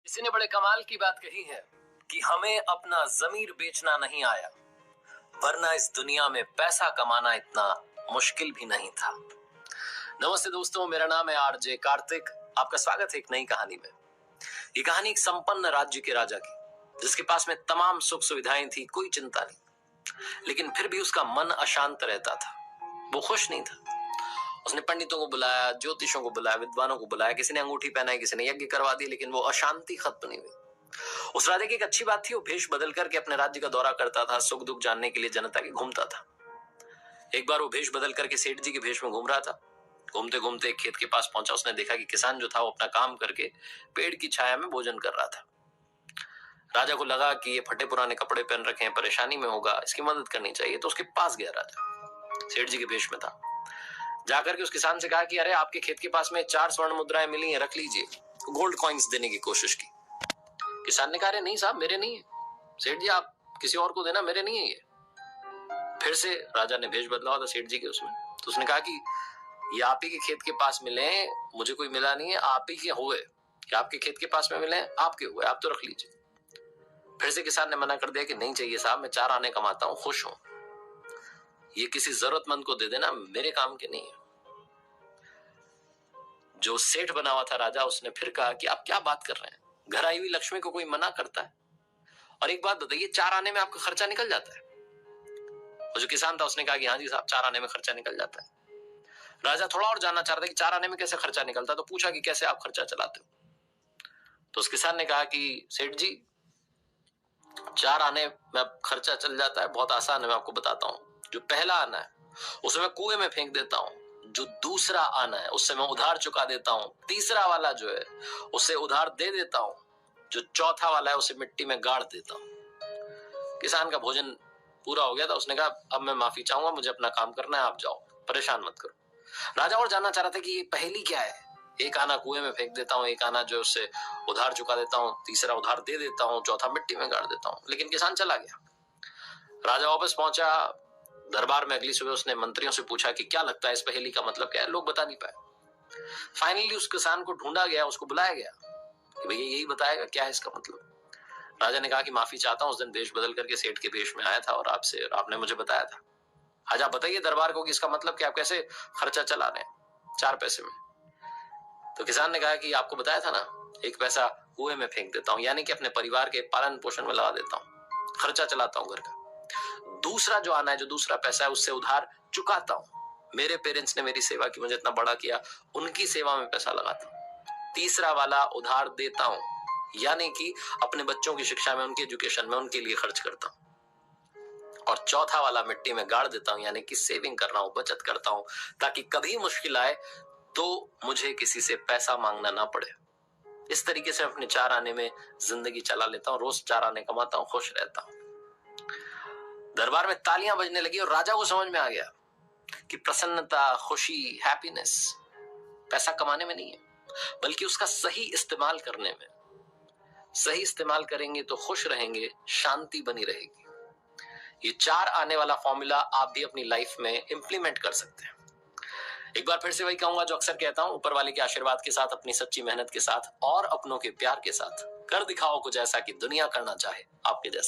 किसी ने बड़े कमाल की बात कही है कि हमें अपना ज़मीर बेचना नहीं आया, वरना इस दुनिया में पैसा कमाना इतना मुश्किल भी नहीं था। नमस्ते दोस्तों, मेरा नाम है आरजे कार्तिक। आपका स्वागत है एक नई कहानी में। ये कहानी एक संपन्न राज्य के राजा की, जिसके पास में तमाम सुख सुविधाएं थी, कोई चिंता नहीं, लेकिन फिर भी उसका मन अशांत रहता था। वो खुश नहीं था। उसने पंडितों को बुलाया, ज्योतिषों को बुलाया, विद्वानों को बुलाया, किसी ने अंगूठी पहनाई, किसी ने यज्ञ करवा दिया, लेकिन वो अशांति खत्म नहीं हुई। उस राजा की एक अच्छी बात थी, वो भेष बदल करके अपने राज्य का दौरा करता था, सुख दुख जानने के लिए जनता के घूमता था। एक बार वो भेष बदल करके सेठ जी के भेष में घूम रहा था। घूमते घूमते एक खेत के पास पहुंचा। उसने देखा कि किसान जो था वो अपना काम करके पेड़ की छाया में भोजन कर रहा था। राजा को लगा कि ये फटे पुराने कपड़े पहन रखे हैं, परेशानी में होगा, इसकी मदद करनी चाहिए, तो उसके पास गया। राजा सेठ जी के भेष में था। जाकर के उस किसान से कहा कि अरे, आपके खेत के पास में 4 स्वर्ण मुद्राएं मिली हैं, रख लीजिए। गोल्ड कॉइन्स देने की कोशिश की। किसान ने कहा, अरे नहीं साहब, मेरे नहीं है। सेठ जी, आप किसी और को देना, मेरे नहीं है ये। फिर से राजा ने भेष बदला था सेठ जी के उसमें। तो उसने कहा कि ये आप ही के खेत के पास मिले, मुझे कोई मिला नहीं है, आप ही के हुए, कि आपके खेत के पास में मिले, आपके हुए, आप तो रख लीजिए। फिर से किसान ने मना कर दिया कि नहीं चाहिए साहब, मैं 4 आने कमाता हूं, खुश हूं, ये किसी जरूरतमंद को दे देना, मेरे काम के नहीं है। जो सेठ बना हुआ था राजा, उसने फिर कहा कि आप क्या बात कर रहे हैं, घर आई हुई लक्ष्मी को कोई मना करता है? और एक बात बताइए, 4 आने में आपका खर्चा निकल जाता है? और जो किसान था उसने कहा कि हाँ जी साहब, 4 आने में खर्चा निकल जाता है। राजा थोड़ा और जानना चाह रहा था कि 4 आने में कैसे खर्चा निकलता है, तो पूछा कि कैसे आप खर्चा चलाते हो? तो उस किसान ने कहा कि सेठ जी, 4 आने में खर्चा चल जाता है, बहुत आसान है, मैं आपको बताता हूँ। जो पहला आना है उसे मैं कुएं में फेंक देता हूँ, जो दूसरा आना है उससे मैं उधार चुका देता हूँ, तीसरा वाला जो है उसे उधार दे देता हूँ, जो चौथा वाला है उसे मिट्टी में गाड़ देता हूँ। किसान का भोजन पूरा हो गया था। उसने कहा, अब मैं माफी चाहूंगा, मुझे अपना काम करना है, आप जाओ, परेशान मत करो। राजा और जानना चाह रहा था कि ये पहेली क्या है। एक आना कुएं में फेंक देता हूँ, एक आना जो उससे उधार चुका देता हूँ, तीसरा उधार दे देता हूँ, चौथा मिट्टी में गाड़ देता हूँ। लेकिन किसान चला गया। राजा वापस पहुंचा दरबार में। अगली सुबह उसने मंत्रियों से पूछा कि क्या लगता है इस पहेली का मतलब क्या है। लोग बता नहीं पाए। फाइनली उस किसान को ढूंढा गया, उसको बुलाया गया कि भैया यही बताएगा क्या है इसका मतलब। राजा ने कहा कि माफी चाहता हूं, उस दिन भेष बदल करके सेठ के भेष में आया था और आपने मुझे बताया था। आज आप बताइए दरबार को कि इसका मतलब क्या, आप कैसे खर्चा चला रहे हैं 4 पैसे में। तो किसान ने कहा कि आपको बताया था ना, 1 पैसा कुएं में फेंक देता हूं, यानी कि अपने परिवार के पालन पोषण में लगा देता हूं, खर्चा चलाता हूं घर का। दूसरा जो आना है, जो दूसरा पैसा है, उससे उधार चुकाता हूं। मेरे पेरेंट्स ने मेरी सेवा की, मुझे इतना बड़ा किया, उनकी सेवा में पैसा लगाता हूं। तीसरा वाला उधार देता हूं, यानी कि अपने बच्चों की शिक्षा में, उनके एजुकेशन में, उनके लिए खर्च करता हूं। और चौथा वाला मिट्टी में गाड़ देता हूं, यानी कि सेविंग कर रहा हूं, बचत करता हूं, ताकि कभी मुश्किल आए तो मुझे किसी से पैसा मांगना ना पड़े। इस तरीके से अपने 4 आने में जिंदगी चला लेता हूं, रोज 4 आने कमाता हूं, खुश रहता हूं। दरबार में तालियां बजने लगी और राजा को समझ में आ गया कि प्रसन्नता, खुशी, हैप्पीनेस पैसा कमाने में नहीं है, बल्कि उसका सही इस्तेमाल करने में। सही इस्तेमाल करेंगे तो खुश रहेंगे, शांति बनी रहेगी। ये 4 आने वाला फॉर्मूला आप भी अपनी लाइफ में इंप्लीमेंट कर सकते हैं। एक बार फिर से वही कहूंगा जो अक्सर कहता हूं, ऊपर वाले के आशीर्वाद के साथ, अपनी सच्ची मेहनत के साथ और अपनों के प्यार के साथ कर दिखाओ कुछ ऐसा कि दुनिया करना चाहे आपके जैसा।